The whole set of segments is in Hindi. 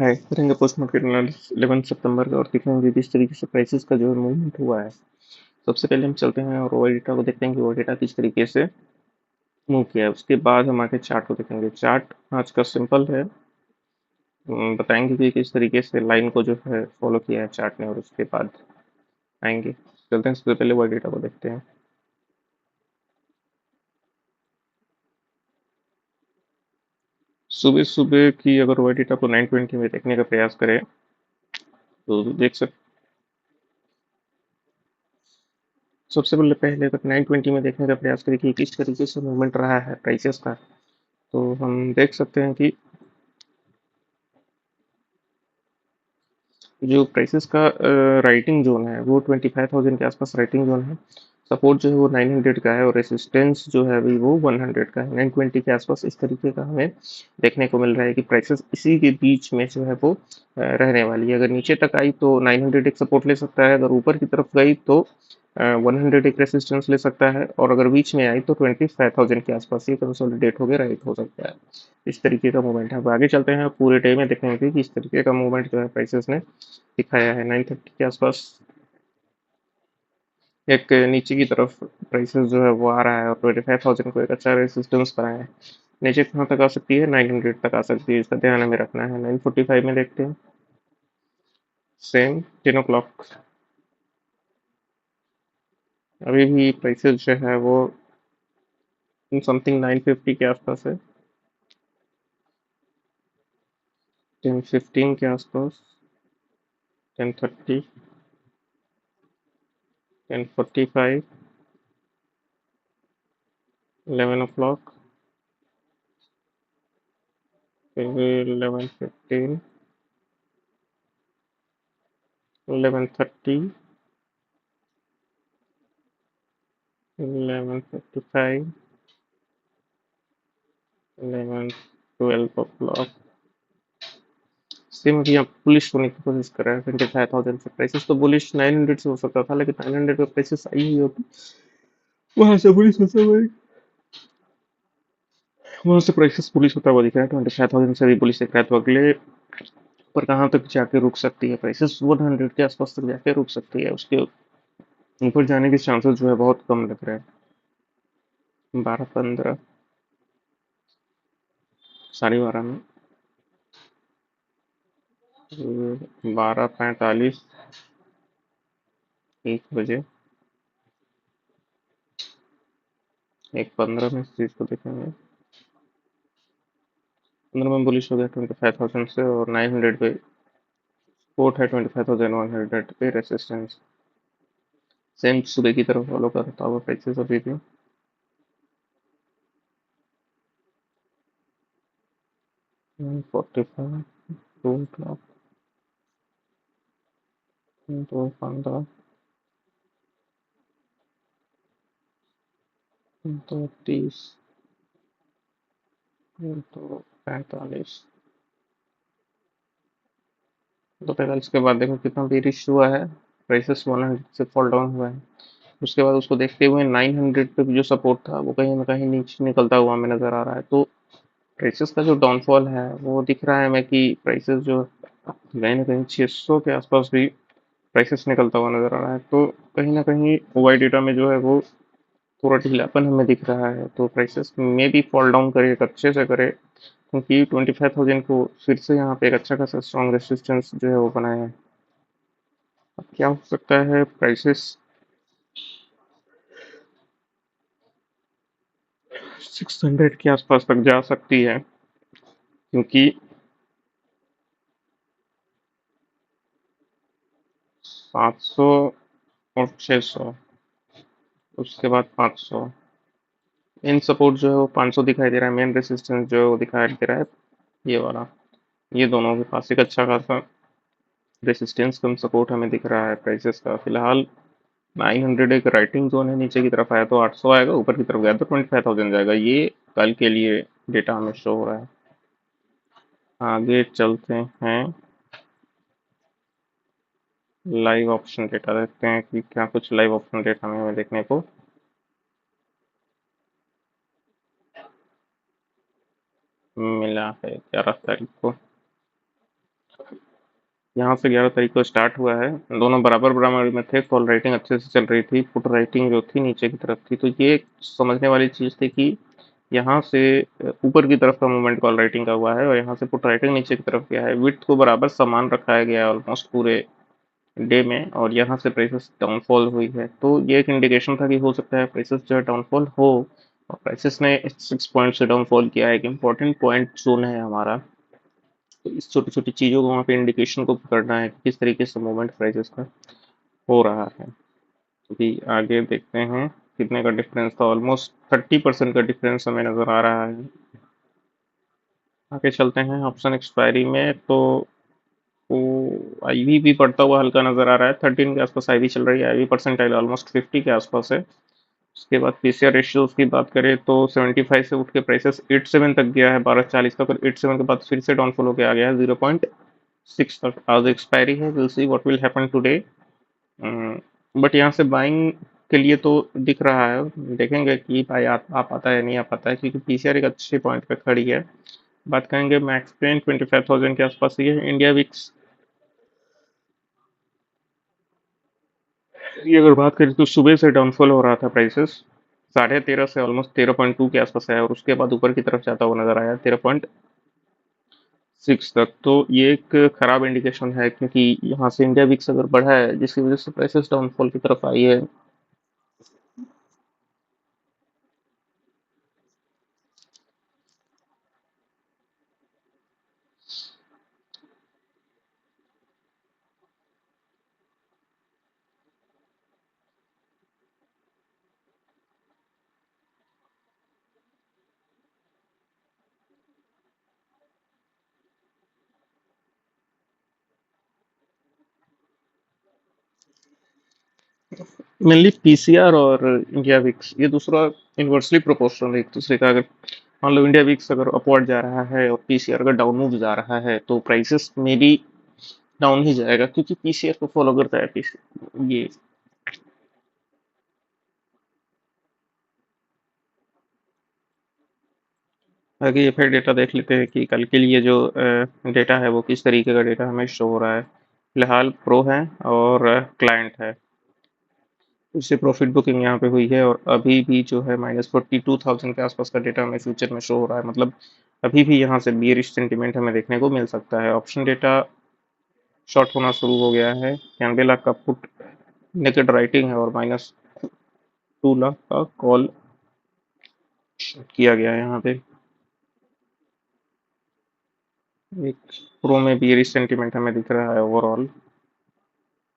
हाय करेंगे पोस्ट मार्केट एनालिसिस 11 सितंबर का और दिखाएंगे किस तरीके से प्राइसेस का जो है मूवमेंट हुआ है। सबसे पहले हम चलते हैं और ओवर डेटा को देखते हैं कि ओवर डेटा किस तरीके से मूव किया है। उसके बाद हम आगे चार्ट को देखेंगे। चार्ट आज का सिंपल है। बताएंगे कि किस तरीके से लाइन को जो है फॉलो किया है चार्ट ने, और उसके बाद आएंगे। चलते हैं, सबसे पहले ओवर डेटा को देखते हैं। सुबह सुबह की अगर ओवर डेटा को 920 में देखने का प्रयास करें तो देख सकते। सबसे पहले पहले अगर 920 में देखने का प्रयास करें कि किस तरीके से मूवमेंट रहा है प्राइसेस का, तो हम देख सकते हैं कि जो प्राइसेस का राइटिंग जोन है वो 25,000 के आसपास राइटिंग जोन है। सपोर्ट जो है वो 900 का है और रेसिस्टेंस जो है अभी वो 100 का है। 920 के आसपास इस तरीके का हमें देखने को मिल रहा है कि प्राइसेस इसी के बीच में जो है वो रहने वाली है। अगर नीचे तक आई तो 900 एक सपोर्ट ले सकता है, अगर ऊपर की तरफ गई तो 100 एक रेसिस्टेंस ले सकता है, और अगर बीच में आई तो 25,000 के आसपास ये कंसोलिडेट होकर राइट हो सकता है। इस तरीके का मूवमेंट है। अब आगे चलते हैं, पूरे डे में देखेंगे कि इस तरीके का मूवमेंट जो है प्राइसेस ने दिखाया है। 930 के आसपास एक नीचे की तरफ प्राइसेस जो है वो आ रहा है और 25,000 को एक अच्छा रेसिस्टेंस बनाया है। नीचे कहाँ तक आ सकती है? 900 तक आ सकती है, इसका ध्यान हमें रखना है। 945 में देखते हैं। Same 10 o'clock। अभी भी प्राइसेस जो है वो समथिंग 950 के आसपास है। 10:15 के आसपास, 10:30, 10:45, 11 o'clock, फिर 11:15, 11:30, 11:55, 11, 12 o'clock। सेम अभी आप बुलिश होने की कोशिश कर रहे हैं 25,000 से। प्राइसेस तो बुलिश 900 से हो सकता था, लेकिन 900 पे प्राइसेस आई हुई होती, वहां से बुलिश होता हुआ, वहां से प्राइसेस बुलिश होता हुआ दिख रहा है। 25,000 से भी बुलिश दिख रहा है, तो अगले पर कहाँ तक जाके रुक सकती है प्राइसेस? 100 के आसपास तक जाके रुक सकती है। उसके ऊपर जाने के चांसेस जो है बहुत कम लग रहे हैं। 12:15, 12:30 में, 12:45, 1 बजे, 1:15 में इस चीज को देखेंगे। 15 में बुलिश हो गया 25,000 से, और 900 पे सपोर्ट है, 25,100 पे रेसिस्टेंस। सेम सुबह की तरफ फॉलो करता हुआ प्राइसेस अभी भी। 45, 2 o'clock, 2:15, 2:30, 2:45। 2:45 के बाद देखो कितना बेरिश हुआ है। प्राइसेस 100 से फॉल डाउन हुआ है। उसके बाद उसको देखते हुए 900 पे भी जो सपोर्ट था वो कहीं ना कहीं नीचे निकलता हुआ हमें नजर आ रहा है। तो प्राइसेस का जो डाउनफॉल है वो दिख रहा है हमें कि प्राइसेस जो कहीं ना कहीं 600 के आसपास भी प्राइसेस निकलता हुआ नजर आ रहा है। तो कहीं ना कहीं वाई डेटा में जो है वो थोड़ा ढीलापन हमें दिख रहा है। तो प्राइसेस में भी फॉल डाउन करे, एक अच्छे से करे, क्योंकि 25,000 को फिर से यहाँ पे एक अच्छा खासा स्ट्रॉन्ग रेसिस्टेंस जो है वो बनाया है। अब क्या हो सकता है? प्राइसेस 600 के आसपास तक जा सकती है, क्योंकि 700 और 600, उसके बाद 500। इन सपोर्ट जो है वो 500 दिखाई दे रहा है। मेन रेसिस्टेंस जो है वो दिखाई दे रहा है ये वाला। ये दोनों के पास एक अच्छा खासा रेसिस्टेंस कम सपोर्ट हमें दिख रहा है प्राइसेस का। फिलहाल 900 एक राइटिंग जोन है, नीचे की तरफ आया तो 800 आएगा, ऊपर की तरफ गया तो 25,000 जाएगा। ये कल के लिए डेटा हमें शो हो रहा है। आगे चलते हैं, लाइव ऑप्शन डेटा देखते हैं कि क्या कुछ लाइव ऑप्शन डेटा में हमें देखने को मिला है 11 तारीख को। यहाँ से 11 तारीख को स्टार्ट हुआ है, दोनों बराबर बराबर में थे, कॉल राइटिंग अच्छे से चल रही थी, पुट राइटिंग जो थी नीचे की तरफ थी, तो ये समझने वाली चीज़ थी कि यहाँ से ऊपर की तरफ का मूवमेंट कॉल राइटिंग का हुआ है और यहाँ से पुट राइटिंग नीचे की तरफ गया है, विड्थ को बराबर समान रखा गया है ऑलमोस्ट पूरे डे में, और यहाँ से प्राइसेस डाउनफॉल हुई है, तो ये एक इंडिकेशन था कि हो सकता है प्राइसेस जो है डाउनफॉल हो, और प्राइसेस ने 6 पॉइंट से डाउनफॉल किया है। एक इम्पॉर्टेंट पॉइंट जोन है हमारा, तो इस छोटी छोटी चीज़ों को वहाँ पे इंडिकेशन को पकड़ना है कि किस तरीके से मूवमेंट प्राइसेस का हो रहा है। तो भी आगे देखते हैं कितने का डिफरेंस था, ऑलमोस्ट 30% का डिफरेंस हमें नज़र आ रहा है। आगे चलते हैं ऑप्शन एक्सपायरी में, तो आईवी भी बढ़ता हुआ हल्का नजर आ रहा है, 13 के आसपास आईवी चल रही है, आईवी परसेंटाइल ऑलमोस्ट 50 के आसपास है। उसके बाद पीसीआर रेशियोज की बात करें तो 75 से उठ के प्राइसेस 87 तक गया है 12:40 तक, और 87 के बाद फिर से डाउनफॉल होकर आ गया है 0.6 तक। आज एक्सपायरी है, will see what will happen today, but यहाँ से बाइंग के लिए तो दिख रहा है, देखेंगे कि भाई आ पाता है नहीं आ पाता है, क्योंकि पीसीआर एक अच्छे पॉइंट पे खड़ी है। बात करेंगे मैक्स पेन 25,000 के आसपास ही है, इंडिया विक्स ये अगर बात करें तो सुबह से डाउनफॉल हो रहा था प्राइसेस, 13.5 से ऑलमोस्ट 13.2 के आसपास है, और उसके बाद ऊपर की तरफ जाता हुआ नजर आया 13.6 तक, तो ये एक खराब इंडिकेशन है, क्योंकि यहाँ से इंडिया विक्स अगर बढ़ा है जिसकी वजह से प्राइसेस डाउनफॉल की तरफ आई है। मेनली पीसीआर और इंडिया विक्स ये दूसरा इन्वर्सली प्रोपोर्शनल है एक दूसरे का, अगर मान लो इंडिया विक्स अगर अपवर्ड जा रहा है और पीसीआर अगर डाउन मूव जा रहा है तो प्राइसेस में भी डाउन ही जाएगा, क्योंकि पीसीआर को फॉलो करता है पीसी ये। आगे ये फिर डेटा देख लेते हैं कि कल के लिए जो डेटा है वो किस तरीके का डेटा हमें शो हो रहा है। फिलहाल प्रो है और क्लाइंट है, उससे प्रॉफिट बुकिंग यहाँ पे हुई है, और अभी भी जो है -42,000 के आसपास का डेटा हमें फ्यूचर में शो हो रहा है, मतलब अभी भी यहाँ से बियरिश सेंटीमेंट हमें देखने को मिल सकता है। ऑप्शन डेटा शॉर्ट होना शुरू हो गया है, 91 लाख का पुट नेकेड राइटिंग है और -2 लाख का कॉल किया गया है यहाँ पे। एक प्रो में बियरिश सेंटीमेंट हमें दिख रहा है ओवरऑल।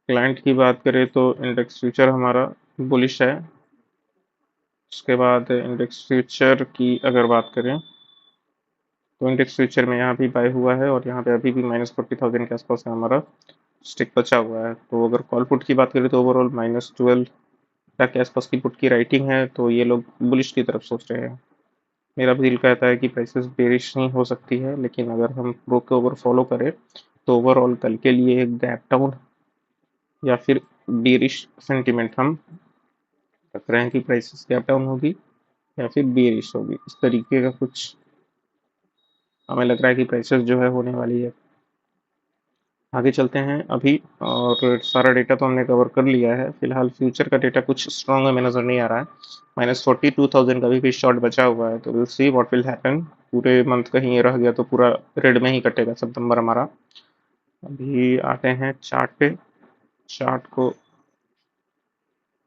क्लाइंट की बात करें तो इंडेक्स फ्यूचर हमारा बुलिश है। उसके बाद इंडेक्स फ्यूचर की अगर बात करें तो इंडेक्स फ्यूचर में यहाँ भी बाय हुआ है, और यहाँ पे अभी भी -40,000 के आसपास है हमारा स्टिक बचा हुआ है। तो अगर कॉल पुट की बात करें तो ओवरऑल -12 लाख के आसपास की पुट की राइटिंग है, तो ये लोग बुलिश की तरफ सोच रहे हैं। मेरा भी दिल कहता है कि प्राइसेस बेरिश नहीं हो सकती है, लेकिन अगर हम प्रो के ओवर फॉलो करें तो ओवरऑल कल के लिए एक गैप डाउन या फिर बेरिश सेंटीमेंट हम रख रहे हैं कि प्राइसेस गैप डाउन होगी या फिर बेरिश होगी, इस तरीके का कुछ हमें लग रहा है कि प्राइसेस जो है होने वाली है। आगे चलते हैं अभी, और सारा डेटा तो हमने कवर कर लिया है। फिलहाल फ्यूचर का डेटा कुछ स्ट्रॉन्ग हमें नज़र नहीं आ रहा है, -42,000 का भी शॉर्ट बचा हुआ है, तो will see what will happen. पूरे मंथ कहीं ये रह गया तो पूरा रेड में ही कटेगा सितंबर हमारा। अभी आते हैं चार्ट पे, चार्ट को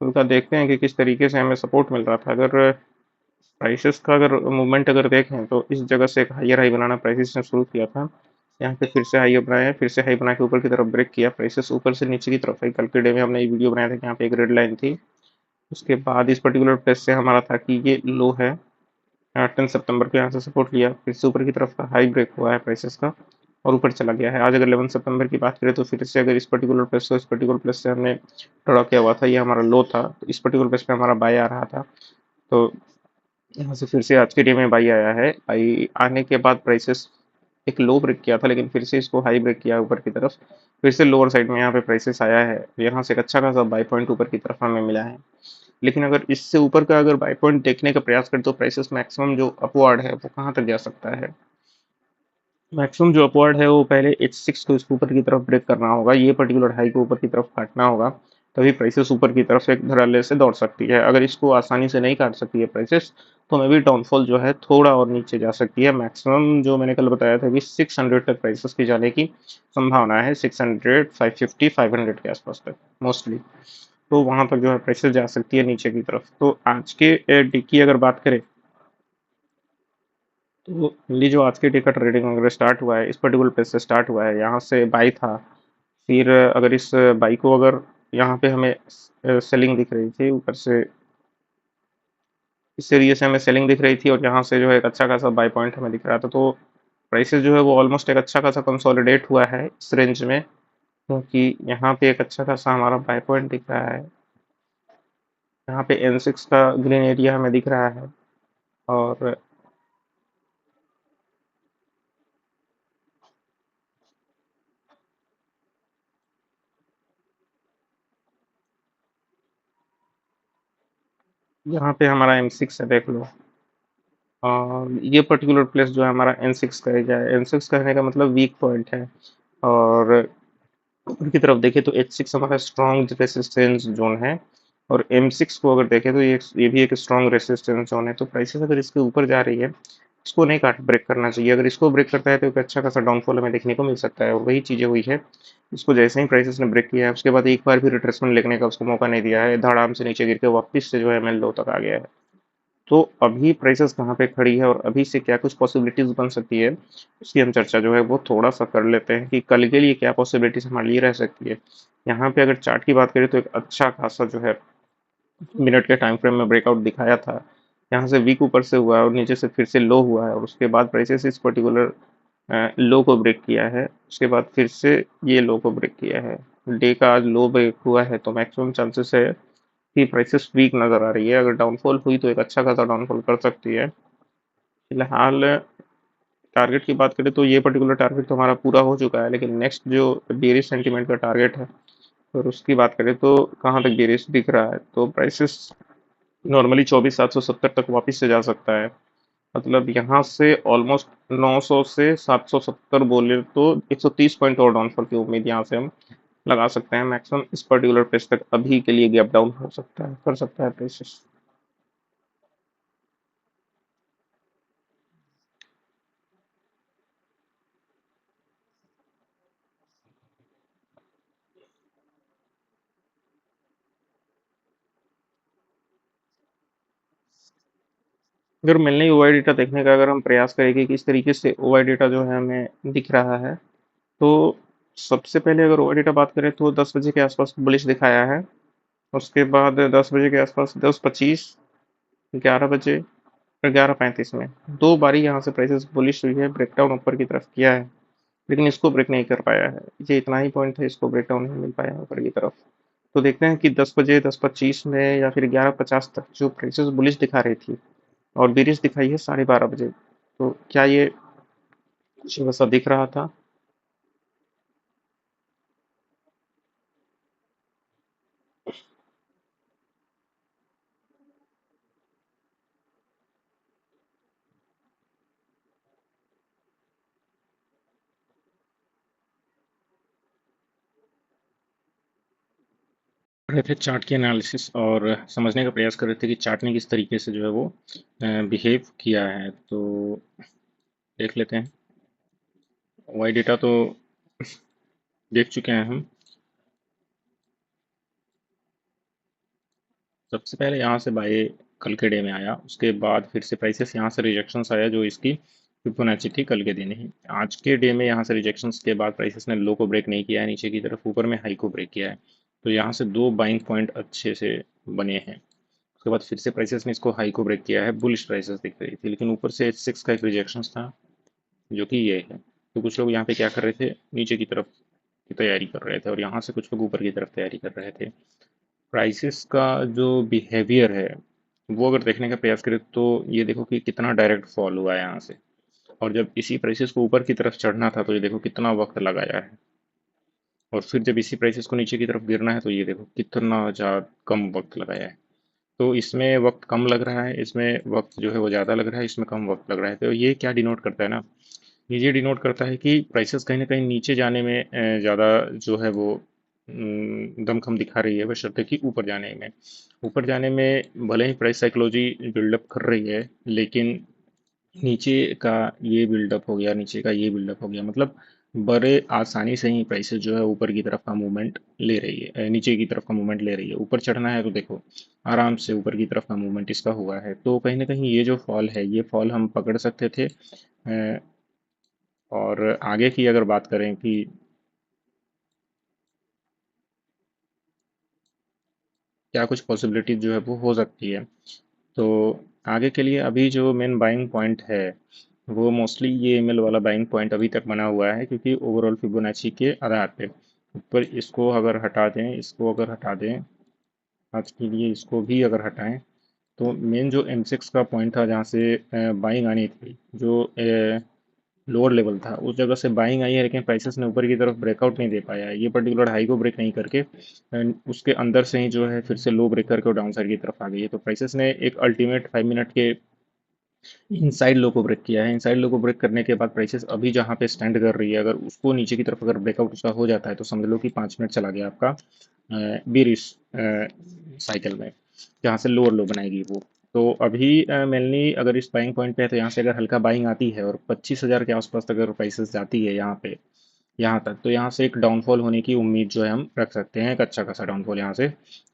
उनका देखते हैं कि किस तरीके से हमें सपोर्ट मिल रहा था। अगर प्राइसेस का अगर मूवमेंट अगर देखें तो इस जगह से एक हायर हाई बनाना प्राइसेस ने शुरू किया था, यहाँ पे फिर से हाई बनाया, फिर से हाई बना के ऊपर की तरफ ब्रेक किया, प्राइसेस ऊपर से नीचे की तरफ आई। कल के डे में हमने ये वीडियो बनाया था कि यहाँ पे एक रेड लाइन थी, उसके बाद इस पर्टिकुलर प्लेस से हमारा था कि ये लो है, 10 सितंबर को यहाँ से सपोर्ट लिया, फिर से ऊपर की तरफ का हाई ब्रेक हुआ है प्राइसेस का और ऊपर चला गया है। आज अगर 11 सितंबर की बात करें तो फिर से अगर इस पर्टिकुलर प्लेस को इस पर्टिकुलर प्लेस से हमने ड्रॉ किया हुआ था, ये हमारा लो था, तो इस पर्टिकुलर प्लेस पे हमारा बाय आ रहा था, तो यहाँ से फिर से आज के डे में बाई आया है। बाई आने के बाद प्राइसेस एक लो ब्रेक किया था, लेकिन फिर से इसको हाई ब्रेक किया ऊपर की तरफ, फिर से लोअर साइड में यहाँ पे प्राइसेस आया है, यहाँ से एक अच्छा खासा बाई पॉइंट ऊपर की तरफ हमें मिला है। लेकिन अगर इससे ऊपर का अगर बाई पॉइंट देखने का प्रयास करें तो प्राइसेस मैक्सिमम जो अपवर्ड है वो कहाँ तक जा सकता है, मैक्सिमम जो अपवर्ड है वो पहले H6 को इसके ऊपर की तरफ ब्रेक करना होगा, ये पर्टिकुलर हाई को ऊपर की तरफ काटना होगा, तभी प्राइसेस ऊपर की तरफ एक धड़ल्ले से दौड़ सकती है। अगर इसको आसानी से नहीं काट सकती है प्राइसेस, तो मे भी डाउनफॉल जो है थोड़ा और नीचे जा सकती है। मैक्सिमम जो मैंने कल बताया था कि 600 तक प्राइसेस की जाने की संभावना है, 600, 550, 500 के आसपास तक मोस्टली। तो वहां तक जो है प्राइसेस जा सकती है नीचे की तरफ। तो आज के डे की अगर बात करें, तो ये जो आज के डे का ट्रेडिंग वगैरह स्टार्ट हुआ है, इस पर्टिकुलर प्लेस से स्टार्ट हुआ है, यहाँ से बाई था। फिर अगर इस बाई को अगर यहाँ पे हमें सेलिंग दिख रही थी ऊपर से, इस एरिया से हमें सेलिंग दिख रही थी और यहाँ से जो है एक अच्छा खासा बाई पॉइंट हमें दिख रहा था। तो प्राइसेस जो है वो ऑलमोस्ट एक अच्छा खासा कंसोलिडेट हुआ है इस रेंज में, क्योंकि यहाँ पे एक अच्छा खासा हमारा बाई पॉइंट दिख रहा है। यहाँ पे N6 का ग्रीन एरिया हमें दिख रहा है, और यहाँ पे हमारा M6 है, देख लो। ये पर्टिकुलर प्लेस जो है हमारा N6 का एरिया है। N6 कहने का मतलब वीक पॉइंट है। और ऊपर की तरफ देखें तो H6 हमारा स्ट्रॉन्ग रेसिस्टेंस जोन है, और M6 को अगर देखें तो ये भी एक स्ट्रॉन्ग रेसिस्टेंस जोन है। तो प्राइसेस अगर इसके ऊपर जा रही है, इसको नहीं काट ब्रेक करना चाहिए। अगर इसको ब्रेक करता है तो एक अच्छा खासा डाउनफॉल हमें देखने को मिल सकता है, और वही चीज़ें हुई है। इसको जैसे ही प्राइसेस ने ब्रेक किया है, उसके बाद एक बार भी रिट्रेसमेंट लेने का उसको मौका नहीं दिया है, धड़ाम से नीचे गिर के वापस से जो है हमें लो तक आ गया है। तो अभी प्राइसेस कहाँ पे खड़ी है और अभी से क्या कुछ पॉसिबिलिटीज बन सकती है, उसकी हम चर्चा जो है वो थोड़ा सा कर लेते हैं कि कल के लिए क्या पॉसिबिलिटीज हमारे लिए रह सकती है। यहाँ पे अगर चार्ट की बात करें तो एक अच्छा खासा जो है मिनट के टाइम फ्रेम में ब्रेकआउट दिखाया था। यहाँ से वीक ऊपर से हुआ है और नीचे से फिर से लो हुआ है, और उसके बाद प्राइसेस इस पर्टिकुलर लो को ब्रेक किया है। उसके बाद फिर से ये लो को ब्रेक किया है। डे का आज लो ब्रेक हुआ है, तो मैक्सिमम चांसेस है कि प्राइसेस वीक नजर आ रही है। अगर डाउनफॉल हुई तो एक अच्छा खासा डाउनफॉल कर सकती है। फिलहाल टारगेट की बात करें तो ये पर्टिकुलर टारगेट तो हमारा पूरा हो चुका है, लेकिन नेक्स्ट जो बेरिश सेंटीमेंट का टारगेट है, और उसकी बात करें तो कहाँ तक बेरिश दिख रहा है, तो प्राइसेस नॉर्मली 24,770 तक वापस से जा सकता है। मतलब यहाँ से ऑलमोस्ट 900 से 770 बोले तो 130 पॉइंट और डाउनफॉल की उम्मीद यहाँ से हम लगा सकते हैं। मैक्सिमम इस पर्टिकुलर प्रेस तक अभी के लिए गैप डाउन हो सकता है, कर सकता है प्रेसेस। अगर मिलने ओवाई डेटा देखने का अगर हम प्रयास करेंगे कि किस तरीके से ओवाई डेटा जो है हमें दिख रहा है, तो सबसे पहले अगर ओवाई डेटा बात करें तो 10 बजे के आसपास बुलिश दिखाया है। उसके बाद 10 बजे के आसपास 10:25, 11 बजे और 11:35 में दो बारी यहाँ से प्राइसेस बुलिश हुई है, ब्रेकडाउन ऊपर की तरफ किया है, लेकिन इसको ब्रेक नहीं कर पाया है। ये इतना ही पॉइंट है, इसको ब्रेकडाउन नहीं मिल पाया ऊपर की तरफ। तो देखते हैं कि 10 बजे 10:25 में या फिर 11:50 तक जो प्राइसेस बुलिश दिखा रही थी और बेरिश दिखाई है 12:30 बजे, तो क्या ये कुछ वैसा दिख रहा था। कर रहे थे चार्ट की एनालिसिस और समझने का प्रयास कर रहे थे कि चार्ट ने किस तरीके से जो है वो बिहेव किया है। तो देख लेते हैं। वाई डेटा तो देख चुके हैं हम। सबसे पहले यहाँ से बाय कल के डे में आया, उसके बाद फिर से प्राइसेस यहाँ से रिजेक्शंस आया जो इसकी फिबोनाची थी कल के दिन ही। आज के डे में यहाँ से रिजेक्शंस के बाद प्राइसेस ने लो को ब्रेक नहीं किया है, नीचे की तरफ ऊपर में हाई को ब्रेक किया है। तो यहाँ से दो बाइंग पॉइंट अच्छे से बने हैं। उसके बाद फिर से प्राइसेस ने इसको हाई को ब्रेक किया है, बुलिश प्राइसेस दिख रही थी, लेकिन ऊपर से H6 का एक रिजेक्शन था जो कि ये है। तो कुछ लोग यहाँ पे क्या कर रहे थे, नीचे की तरफ की तैयारी कर रहे थे, और यहाँ से कुछ लोग ऊपर की तरफ तैयारी कर रहे थे। प्राइसेस का जो बिहेवियर है वो अगर देखने का प्रयास करें तो ये देखो कि कितना डायरेक्ट फॉल हुआ है यहाँ से, और जब इसी प्राइसेस को ऊपर की तरफ चढ़ना था तो ये देखो कितना वक्त लगाया है, और फिर जब इसी प्राइसेस को नीचे की तरफ गिरना है तो ये देखो कितना ज़्यादा कम वक्त लगाया है। तो इसमें वक्त कम लग रहा है, इसमें वक्त जो है वो ज़्यादा लग रहा है, इसमें कम वक्त लग रहा है। तो ये क्या डिनोट करता है ना, ये डिनोट करता है कि प्राइसेस कहीं ना कहीं नीचे जाने में ज़्यादा जो है वो दमखम दिखा रही है, बशर्ते कि ऊपर जाने में भले ही प्राइस साइकोलॉजी बिल्डअप कर रही है, लेकिन नीचे का ये बिल्डअप हो गया, नीचे का ये बिल्डअप हो गया, मतलब बड़े आसानी से ही प्राइसेस जो है ऊपर की तरफ का मूवमेंट ले रही है, नीचे की तरफ का मूवमेंट ले रही है। ऊपर चढ़ना है तो देखो आराम से ऊपर की तरफ का मूवमेंट इसका हुआ है, तो कहीं ना कहीं ये जो फॉल है ये फॉल हम पकड़ सकते थे। और आगे की अगर बात करें कि क्या कुछ पॉसिबिलिटीज जो है वो हो सकती है, तो आगे के लिए अभी जो मेन बाइंग पॉइंट है वो मोस्टली ये एमएल वाला बाइंग पॉइंट अभी तक बना हुआ है, क्योंकि ओवरऑल फिबोनाची के आधार पे ऊपर इसको अगर हटा दें, इसको अगर हटा दें, आज के लिए इसको भी अगर हटाएं, तो मेन जो M6 का पॉइंट था जहाँ से बाइंग आनी थी, जो लोअर लेवल था, उस जगह से बाइंग आई है, लेकिन प्राइसेस ने ऊपर की तरफ ब्रेकआउट नहीं दे पाया है, ये पर्टिकुलर हाई को ब्रेक नहीं करके उसके अंदर से ही जो है फिर से लो ब्रेक करके डाउन साइड की तरफ आ गई है। तो प्राइसेस ने एक अल्टीमेट 5 मिनट के इनसाइड लो को ब्रेक किया है। इनसाइड लो को ब्रेक करने के बाद प्राइसेस अभी जहाँ पे स्टैंड कर रही है, अगर उसको नीचे की तरफ अगर ब्रेकआउट उसका हो जाता है तो समझ लो कि 5 मिनट चला गया आपका बीरिश साइकिल में, जहाँ से लोअर लो बनाएगी वो। तो अभी मेनली अगर इस बाइंग पॉइंट पे है तो यहाँ से अगर हल्का बाइंग आती है और 25,000 के आसपास अगर प्राइसेस जाती है यहाँ पे, यहाँ तक, तो यहाँ से एक डाउनफॉल होने की उम्मीद जो है हम रख सकते हैं, एक अच्छा खासा डाउनफॉल यहाँ से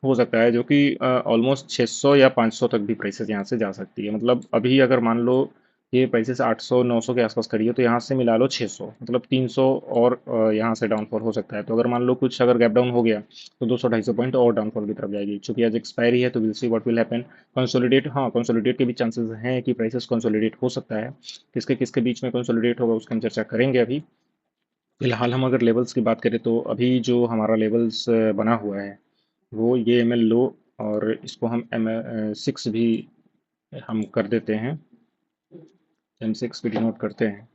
हो सकता है, जो कि ऑलमोस्ट 600 या 500 तक भी प्राइसेस यहाँ से जा सकती है। मतलब अभी अगर मान लो ये प्राइसेस 800 900 के आसपास खड़ी है, तो यहाँ से मिला लो 600, मतलब 300 और यहाँ से डाउनफॉल हो सकता है। तो अगर मान लो कुछ अगर गैप डाउन हो गया तो 200 250 पॉइंट और डाउनफॉल की तरफ जाएगी, चूंकि आज एक्सपायरी है तो will see what will happen. Consolidate, हाँ कंसोलिडेट के भी चांसेस हैं कि प्राइसेस कंसोलिडेट हो सकता है। किसके किसके बीच में कंसोलिडेट होगा उसकी हम चर्चा करेंगे अभी। फिलहाल हम अगर लेवल्स की बात करें तो अभी जो हमारा लेवल्स बना हुआ है वो ये एम एल लो, और इसको हम M6 भी हम कर देते हैं, M6 भी डिनोट करते हैं।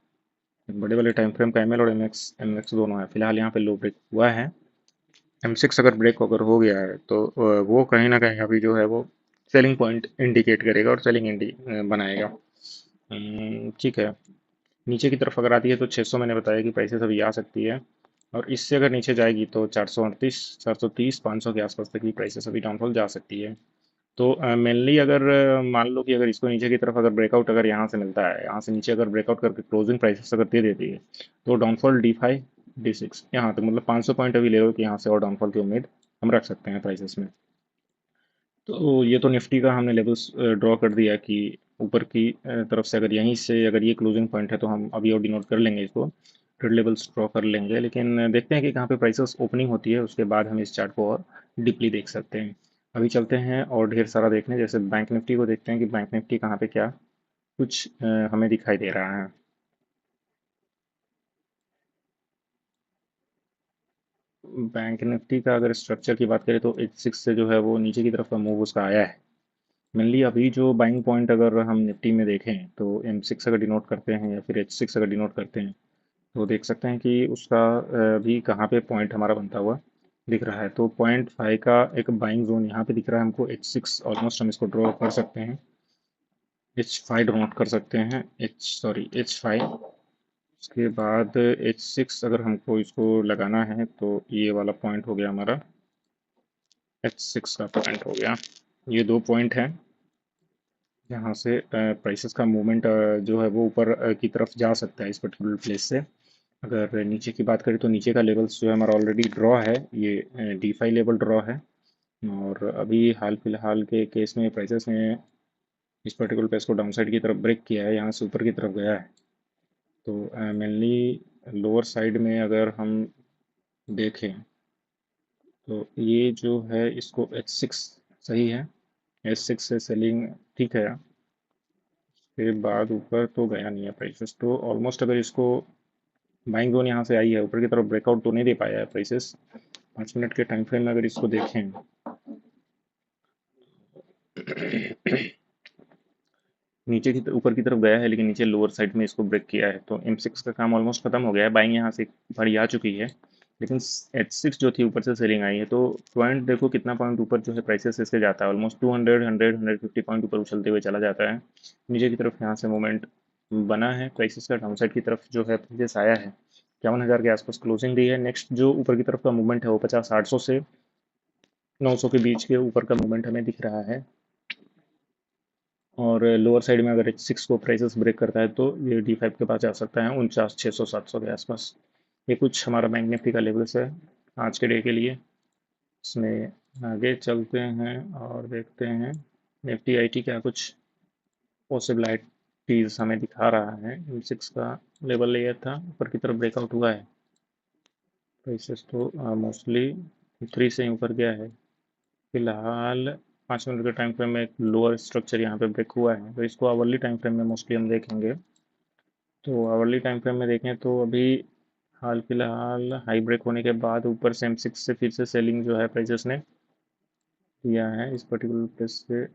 बड़े वाले टाइम फ्रेम का एम एल और एम एक्स दोनों है। फिलहाल यहाँ पे लो ब्रेक हुआ है। M6 अगर ब्रेक अगर हो गया है तो वो कहीं ना कहीं अभी जो है वो सेलिंग पॉइंट इंडिकेट करेगा और सेलिंग बनाएगा। ठीक है। नीचे की तरफ अगर आती है तो 600 मैंने बताया कि प्राइसेस अभी आ सकती है, और इससे अगर नीचे जाएगी तो 438 430 500 के आसपास तक की प्राइसेस अभी डाउनफॉल जा सकती है। तो मेनली अगर मान लो कि अगर इसको नीचे की तरफ अगर ब्रेकआउट अगर यहाँ से मिलता है, यहाँ से नीचे अगर ब्रेकआउट करके क्लोजिंग प्राइसेस अगर दे देती है, तो डाउनफॉल D5 D6 यहाँ तक, मतलब 500 पॉइंट अभी ले लो कि यहाँ से और डाउनफॉल की उम्मीद हम रख सकते हैं प्राइसेस में। तो ये तो निफ्टी का हमने लेवल्स ड्रॉ कर दिया कि ऊपर की तरफ से अगर यहीं से अगर ये क्लोजिंग पॉइंट है तो हम अभी और डिनोट कर लेंगे इसको, ट्रेड लेवल्स ड्रॉ कर लेंगे, लेकिन देखते हैं कि कहाँ पे प्राइसेस ओपनिंग होती है, उसके बाद हम इस चार्ट को और डीपली देख सकते हैं। अभी चलते हैं और ढेर सारा देखने, जैसे बैंक निफ्टी को देखते हैं कि बैंक निफ्टी कहाँ पे क्या कुछ हमें दिखाई दे रहा है। बैंक निफ्टी का अगर स्ट्रक्चर की बात करें तो 86 से जो है वो नीचे की तरफ का मूव उसका आया है। मेनली अभी जो बाइंग पॉइंट अगर हम निफ्टी में देखें तो M6 अगर डिनोट करते हैं या फिर H6 अगर डिनोट करते हैं, तो देख सकते हैं कि उसका भी कहाँ पे पॉइंट हमारा बनता हुआ दिख रहा है। तो .5 का एक बाइंग जोन यहाँ पे दिख रहा है हमको, H6 ऑलमोस्ट हम इसको ड्रॉ कर सकते हैं, H5 ड्रॉ कर सकते हैं, H5। उसके बाद H6 अगर हमको इसको लगाना है तो ये वाला पॉइंट हो गया हमारा, H6 का पॉइंट हो गया। ये दो पॉइंट हैं यहाँ से प्राइसेस का मूवमेंट जो है वो ऊपर की तरफ जा सकता है इस पर्टिकुलर प्लेस से। अगर नीचे की बात करें तो नीचे का लेवल्स जो है हमारा ऑलरेडी ड्रॉ है, ये D5 लेवल ड्रॉ है। और अभी हाल फिलहाल के केस में प्राइसेस ने इस पर्टिकुलर प्लेस को डाउन साइड की तरफ ब्रेक किया है, यहाँ से ऊपर की तरफ गया है। तो मेनली लोअर साइड में अगर हम देखें तो ये जो है इसको H6 सही है, H6 से सेलिंग ठीक है, के बाद ऊपर तो गया नहीं है प्राइसेस, तो ऑलमोस्ट अगर इसको बाइंग जोन यहाँ से आई है, ऊपर की तरफ ब्रेकआउट तो नहीं दे पाया है प्राइसेस। 5 मिनट के टाइम फ्रेम में अगर इसको देखें नीचे की ऊपर की तरफ गया है, लेकिन नीचे लोअर साइड में इसको ब्रेक किया है, तो M6 का काम ऑलमोस्ट खत्म हो गया है। बाइंग यहाँ से एक बारी आ चुकी है, लेकिन H6 जो थी ऊपर से सेलिंग आई है, तो पॉइंट देखो कितना पॉइंट ऊपर जो है प्राइसेस इससे जाता है, ऑलमोस्ट 200 100 150 पॉइंट ऊपर उछलते हुए चला जाता है। नीचे की तरफ यहाँ से मूवमेंट बना है, प्राइसेस का डाउनसाइड की तरफ जो है प्रीवियस आया है, 51,000 के आसपास क्लोजिंग दी है। नेक्स्ट जो ऊपर की तरफ का मूवमेंट है वो 50-800 से 900 के बीच के ऊपर का मूवमेंट हमें दिख रहा है। और लोअर साइड में अगर H6 को प्राइसेस ब्रेक करता है तो ये D5 के पास जा सकता है 49,600-700 के आसपास। ये कुछ हमारा बैंक निफ्टी का लेवल्स है आज के डे के लिए। इसमें आगे चलते हैं और देखते हैं निफ्टी आईटी क्या कुछ पॉसिबिलिटीज हमें दिखा रहा है। M6 का लेवल ये था, ऊपर की तरफ ब्रेकआउट हुआ है, प्राइसेस तो मोस्टली 3 से ही ऊपर गया है। फिलहाल 5 मिनट के टाइम फ्रेम में एक लोअर स्ट्रक्चर यहाँ पे ब्रेक हुआ है, तो इसको आवरली टाइम फ्रेम में मोस्टली हम देखेंगे। तो आवरली टाइम फ्रेम में देखें तो अभी हाल फिलहाल हाई ब्रेक होने के बाद ऊपर से M6 से फिर से सेलिंग जो है प्राइसेस ने किया है इस पर्टिकुलर प्लेस से।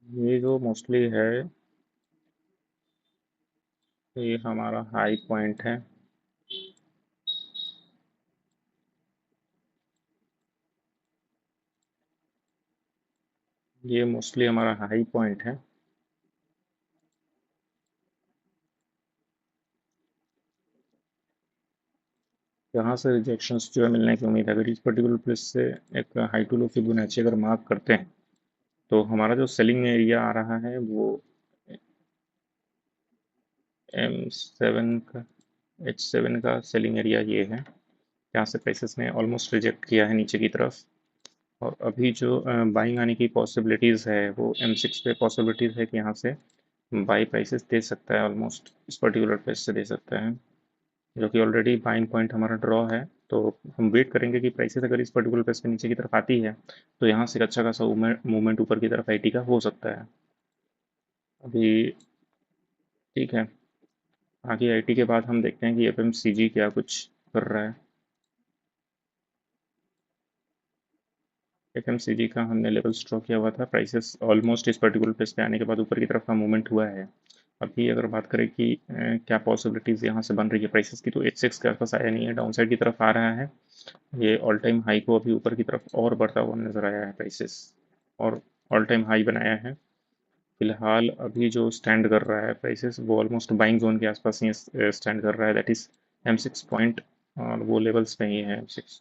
ये जो मोस्टली है ये हमारा हाई पॉइंट है। ये मोस्टली हमारा हाई पॉइंट है। यहाँ से रिजेक्शंस जो है मिलने की उम्मीद है। अगर इस पर्टिकुलर प्लेस से एक हाई टू लो फिबोनाची अगर मार्क करते हैं तो हमारा जो सेलिंग एरिया आ रहा है वो M7 का H7 का सेलिंग एरिया ये है। यहाँ से प्राइसेस ने ऑलमोस्ट रिजेक्ट किया है नीचे की तरफ। और अभी जो बाइंग आने की पॉसिबिलिटीज़ है वो M6 पे पॉसिबिलिटीज़ है कि यहाँ से बाई प्राइसेस दे सकता है, ऑलमोस्ट इस पर्टिकुलर प्लेस से दे सकता है, जो कि ऑलरेडी बाइंग पॉइंट हमारा ड्रॉ है। तो हम वेट करेंगे कि प्राइसेस अगर इस पर्टिकुलर प्लेस के नीचे की तरफ आती है तो यहाँ से एक अच्छा खासा मूवमेंट ऊपर की तरफ आईटी का हो सकता है अभी। ठीक है, आगे आईटी के बाद हम देखते हैं कि एफएमसीजी क्या कुछ कर रहा है। एफएमसीजी का हमने लेवल स्ट्रॉ किया हुआ था, प्राइसेस ऑलमोस्ट इस पर्टिकुलर प्लेस पे आने के बाद ऊपर की तरफ का मूवमेंट हुआ है। अभी अगर बात करें कि क्या पॉसिबिलिटीज़ यहाँ से बन रही है प्राइसेस की, तो H6 के आसपास आया नहीं है, डाउन साइड की तरफ आ रहा है। ये ऑल टाइम हाई को अभी ऊपर की तरफ और बढ़ता हुआ नजर आया है प्राइसेस, और ऑल टाइम हाई बनाया है। फिलहाल अभी जो स्टैंड कर रहा है प्राइसेस वो ऑलमोस्ट बाइंग जोन के आसपास ही स्टैंड कर रहा है, दैट इज M6 पॉइंट। और वो लेवल्स पे ही है M6,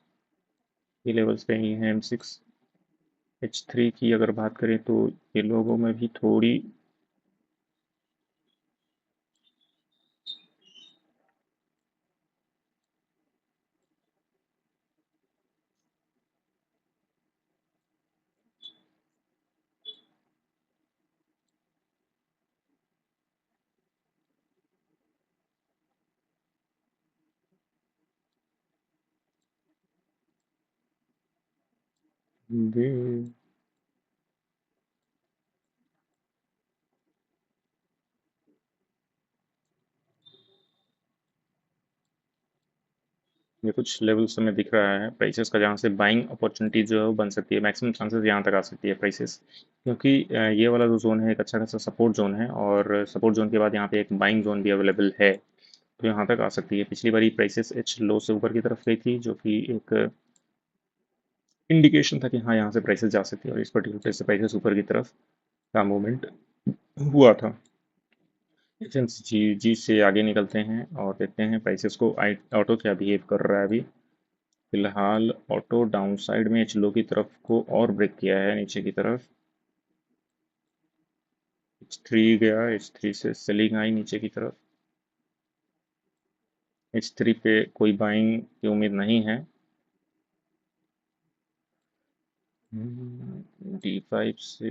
ये लेवल्स पे ही है M6। H3 की अगर बात करें तो ये लोगों में भी थोड़ी भी, ये कुछ लेवल्स हमें दिख रहा है प्राइसेस का जहाँ से बाइंग अपॉर्चुनिटी जो है वो बन सकती है, मैक्सिमम चांसेस यहाँ तक आ सकती है प्राइसेस, क्योंकि ये वाला जो जोन है एक अच्छा खासा सपोर्ट जोन है, और सपोर्ट जोन के बाद यहाँ पे एक बाइंग जोन भी अवेलेबल है, तो यहाँ तक आ सकती है। पिछली बारी प्राइसेस एच लो से ऊपर की तरफ गई थी, जो कि एक इंडिकेशन था कि हाँ यहाँ से प्राइसेस जा सकती है, और इस पर्टिकुलर प्लेस से प्राइसेस ऊपर की तरफ का मूवमेंट हुआ था। एफएमसीजी से आगे निकलते हैं और देखते हैं प्राइसेस को ऑटो क्या बिहेव कर रहा है अभी। फिलहाल ऑटो डाउन साइड में एच लो की तरफ को और ब्रेक किया है नीचे की तरफ। H3 गया, H3 से सेलिंग आई नीचे की तरफ। H3 पे कोई बाइंग की उम्मीद नहीं है। D5 से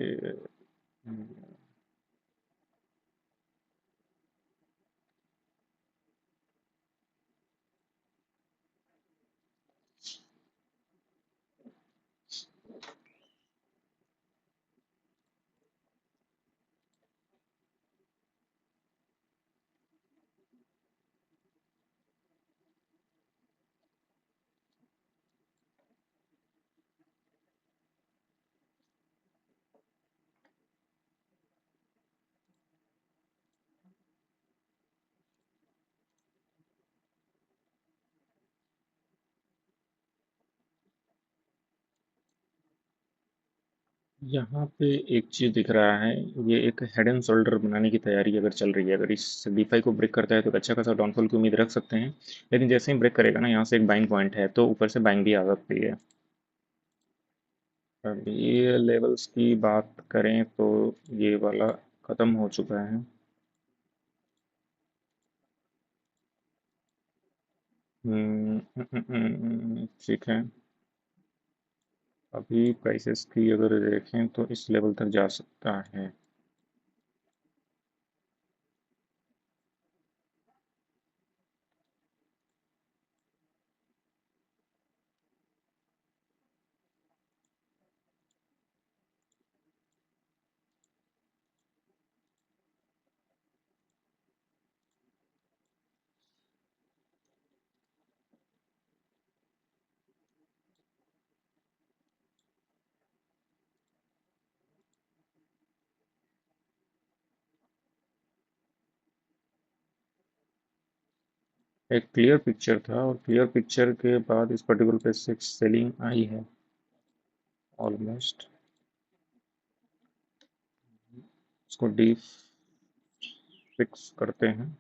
यहाँ पे एक चीज़ दिख रहा है। ये एक हेड एंड शोल्डर बनाने की तैयारी अगर चल रही है, अगर इस डीफाई को ब्रेक करता है तो एक अच्छा खासा डाउनफॉल की उम्मीद रख सकते हैं। लेकिन जैसे ही ब्रेक करेगा ना, यहाँ से एक बाइंग पॉइंट है तो ऊपर से बाइंग भी आ सकती है। अब ये लेवल्स की बात करें तो ये वाला ख़त्म हो चुका है। ठीक है। अभी प्राइसेस की अगर देखें तो इस लेवल तक जा सकता है। एक क्लियर पिक्चर था और क्लियर पिक्चर के बाद इस पर्टिकुलर पे से सेलिंग आई है ऑलमोस्ट। इसको डी फिक्स करते हैं।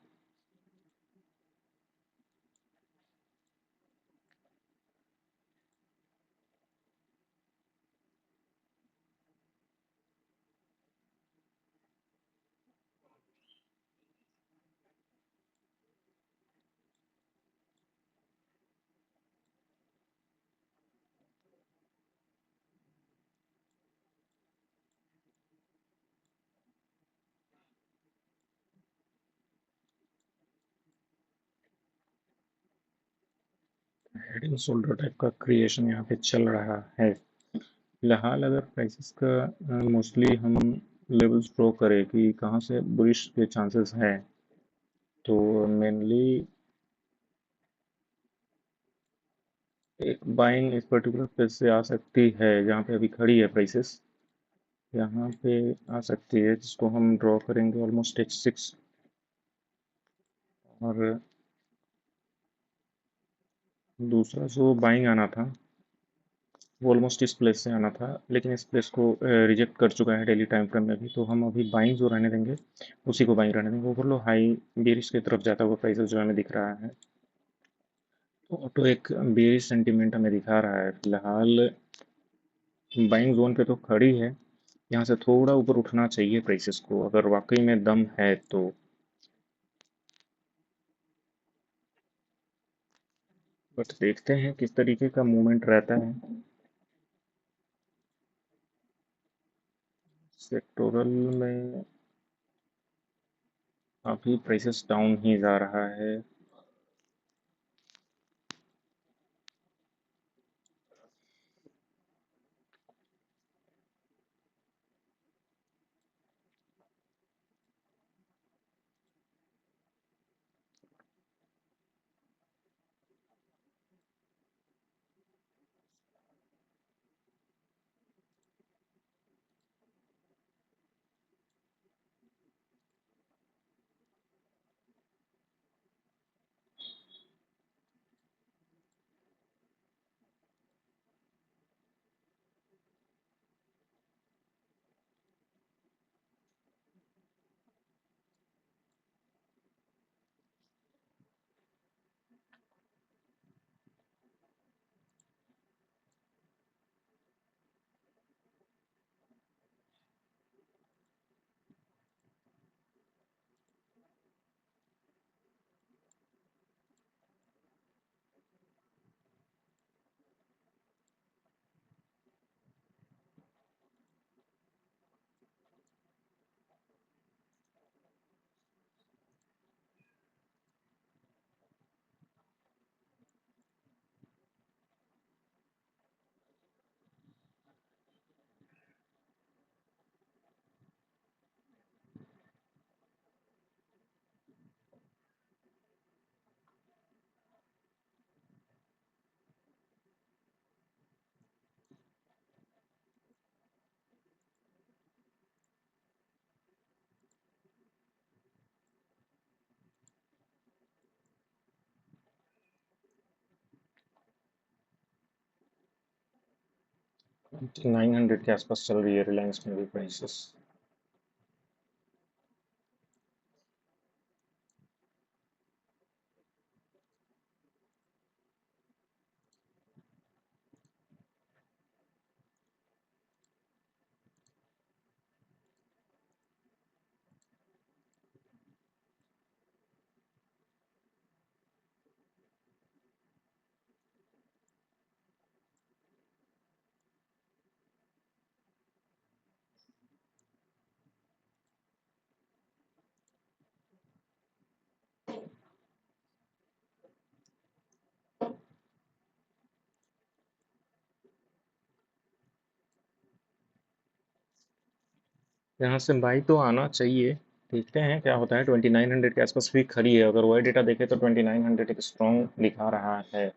हेड एंड शोल्डर टाइप का क्रिएशन यहाँ पे चल रहा है। फिलहाल अगर प्राइसेस का मोस्टली हम लेवल्स ड्रॉ करें कि कहाँ से बुलिश के चांसेस हैं, तो मेनली एक बाइंग इस पर्टिकुलर प्लेस से आ सकती है जहाँ पे अभी खड़ी है प्राइसेस। यहाँ पे आ सकती है जिसको हम ड्रॉ करेंगे ऑलमोस्ट H6। और दूसरा जो बाइंग आना था वो ऑलमोस्ट इस प्लेस से आना था, लेकिन इस प्लेस को रिजेक्ट कर चुका है डेली टाइम फ्रेम में भी। तो हम अभी बाइंग जो रहने देंगे उसी को बाइंग रहने देंगे। ओवरलो हाई बेरिश की तरफ जाता हुआ प्राइसेस जो हमें दिख रहा है, तो ऑटो एक बेरिश सेंटीमेंट हमें दिखा रहा है फिलहाल। बाइंग जोन पे तो खड़ी है, यहाँ से थोड़ा ऊपर उठना चाहिए प्राइसेस को अगर वाकई में दम है तो। बट देखते हैं किस तरीके का मूवमेंट रहता है। सेक्टोरल में अभी प्राइसेस डाउन ही जा रहा है। 900 के आसपास चल रही है रिलायंस में भी प्राइसेस। यहाँ से बाई तो आना चाहिए। देखते हैं क्या होता है। 2900 के आसपास भी खड़ी है। अगर वही डेटा देखे तो 2900 एक स्ट्रॉन्ग दिखा रहा है।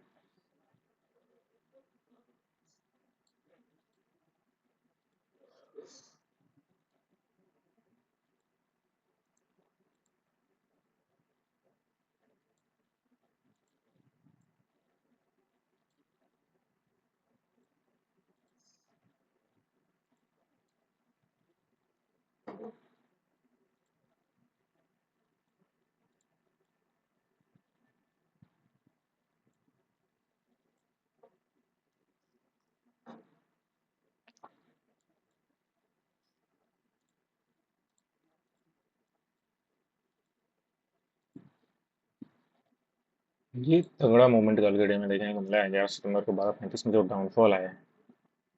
ये तगड़ा मूवमेंट कल के डे में देखने को मिला है। 11 सितंबर को 12:35 में जो डाउनफॉल आया है,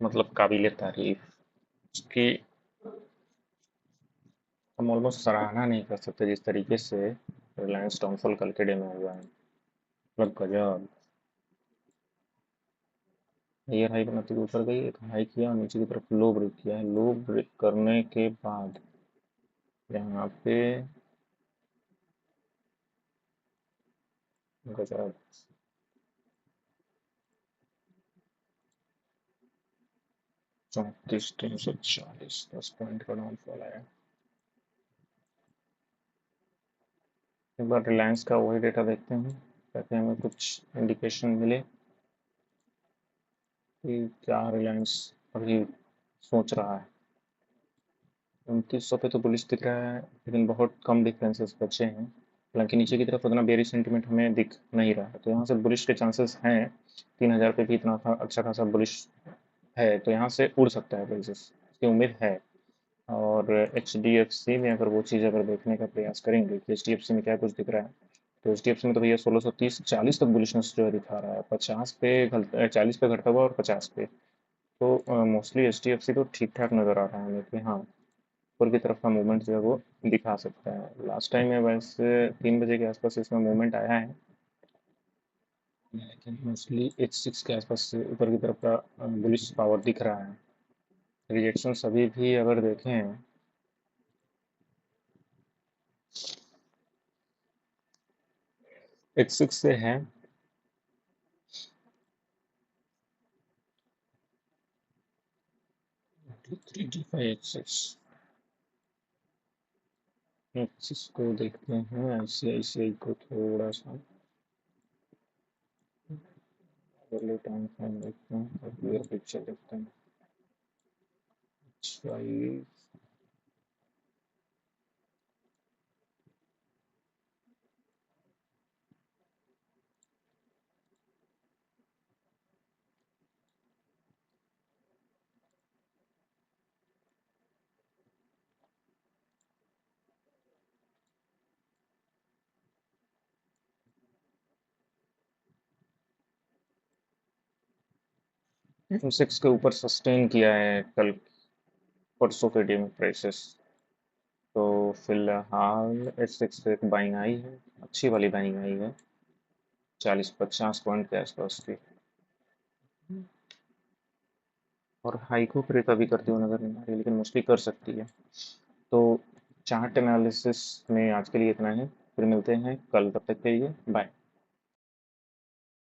मतलब काबिले तारीफ। उसकी हम ऑलमोस्ट सराहना नहीं कर सकते जिस तरीके से रिलायंस डाउनफॉल कल के डे में हुआ है। मतलब गजब। हायर हाई बनाते हुए ऊपर गई, एक हाई किया और नीचे की तरफ लो ब्रेक किया है। लो ब्रेक करने के बाद यहाँ पे गजब। 34,340, 10 पॉइंट का डाउनफॉल आया। एक बार रिलायंस का वही डेटा देखते हैं ताकि हमें कुछ इंडिकेशन मिले कि क्या रिलायंस अभी सोच रहा है। 2900 पे तो बुलिश दिख रहा है, लेकिन बहुत कम डिफरेंसेस बचे हैं। हालांकि नीचे की तरफ उतना बेरिश सेंटीमेंट हमें दिख नहीं रहा है, तो यहाँ से बुलिश के चांसेस हैं। 3000 पे भी इतना अच्छा खासा बुलिश है, तो यहाँ से उड़ सकता है प्राइसेस, इसकी उम्मीद है। और एच डी एफ सी में अगर वो चीज़ अगर देखने का प्रयास करेंगे कि एच डी एफ सी में क्या कुछ दिख रहा है, तो एच डी एफ सी में तो भैया 1630 40 तक बुलिशनेस जो है दिखा रहा है। 50 पे 40 पे घटता हुआ और 50 पे, तो mostly H D F C तो ठीक ठाक नज़र आ रहा है हमें कि हाँ, ऊपर की तरफ का मूवमेंट जो है वो दिखा सकता है। लास्ट टाइम में वैसे 3 बजे के आसपास इसमें मूवमेंट आया है, लेकिन मोस्टली एच सिक्स के आसपास से ऊपर की तरफ का बुलिश पावर दिख रहा है। रिजेक्शन अभी भी अगर देखें, एच सिक्स से है। 3D5 H six, H six को देखते हैं। ICICI को थोड़ा सा अगले टाइम फ्रेम देखते हैं और क्लियर पिक्चर देखते हैं। अच्छा, ये M6 के ऊपर सस्टेन किया है कल परसों के डे में प्राइसेस। तो फिलहाल एच सिक्स पे एक बाइंग आई है, अच्छी वाली बाइंग आई है, 40-50 पॉइंट के आसपास की। और हाई को फिर कभी करती हुई नजर नहीं आ रही, लेकिन मोस्टली कर सकती है। तो चार्ट एनालिसिस में आज के लिए इतना है, फिर मिलते हैं कल, तब तक के लिए बाय।